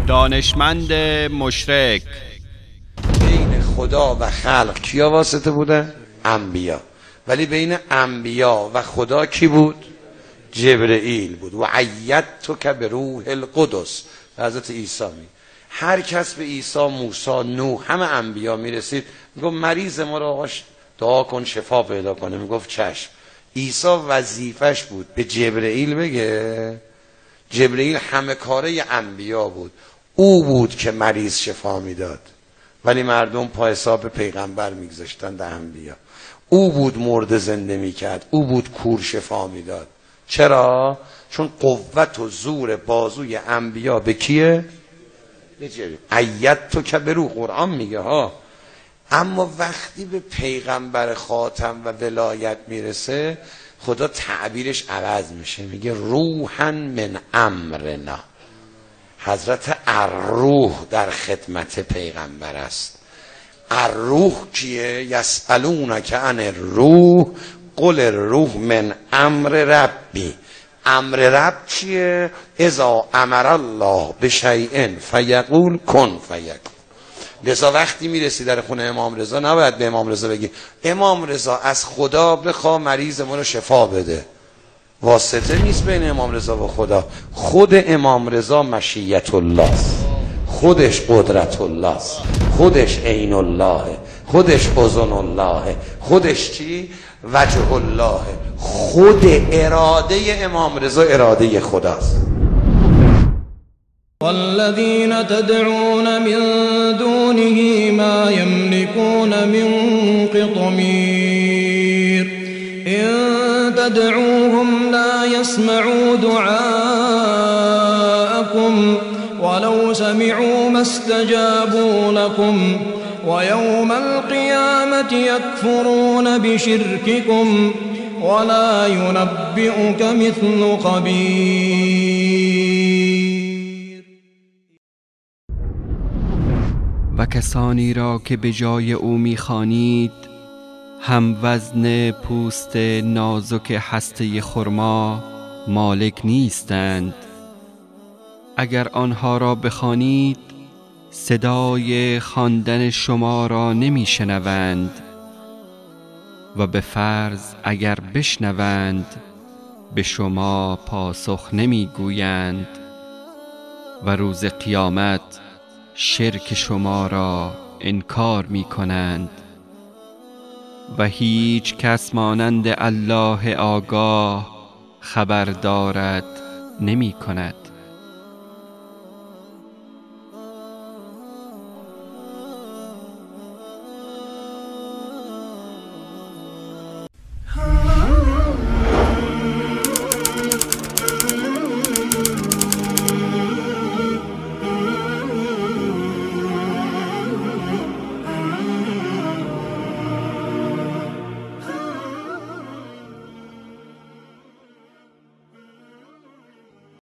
دانشمند مشرک. بین خدا و خلق کیا واسطه بودن؟ انبیا. ولی بین انبیا و خدا کی بود؟ جبرئیل بود. و ایدتک بروح القدس. حضرت عیسی می هر کس به عیسی، موسی، نوح، همه انبیا میرسید میگفت مریض ما رو آقاش دعا کن شفا پیدا کنه، میگفت چشم. عیسی وظیفش بود به جبرئیل بگه. جبرئیل همه کاره انبیا بود، او بود که مریض شفا میداد، ولی مردم پا حساب پیغمبر میگذاشتن ده انبیا. او بود مرده زنده میکرد، او بود کور شفا میداد. چرا؟ چون قوت و زور بازوی انبیا به کیه؟ به جبرئیل. ایدتک بروح، قرآن میگه ها. اما وقتی به پیغمبر خاتم و ولایت میرسه خدا تعبیرش عوض میشه، میگه روحا من امرنا. حضرت الروح در خدمت پیغمبر است. الروح کیه؟ یسألونک عن الروح قل الروح من امر ربی. امر رب چیه؟ اذا امر الله بشیء فیقول کن فیکون. لذا وقتی میرسی در خونه امام رضا نباید به امام رضا بگی امام رضا از خدا بخوا مریض ما رو شفا بده. واسطه نیست بین امام رضا و خدا. خود امام رضا مشیت الله است، خودش قدرت الله است، خودش عین الله، خودش اذن الله، خودش چی؟ وجه الله. خود اراده امام رضا اراده خداست. والذين تدعون من دونه ما يملكون من قطمير إن تدعوهم لا يسمعوا دعاءكم ولو سمعوا ما استجابوا لكم ويوم القيامة يكفرون بشرككم ولا ينبئك مثل خبير. و کسانی را که به جای او می‌خوانید هم وزن پوست نازک هسته خرما مالک نیستند. اگر آنها را بخوانید صدای خواندن شما را نمی‌شنوند و به فرض اگر بشنوند به شما پاسخ نمی‌گویند و روز قیامت شرک شما را انکار می کنند و هیچ کس مانند الله آگاه خبر دارد نمی کند.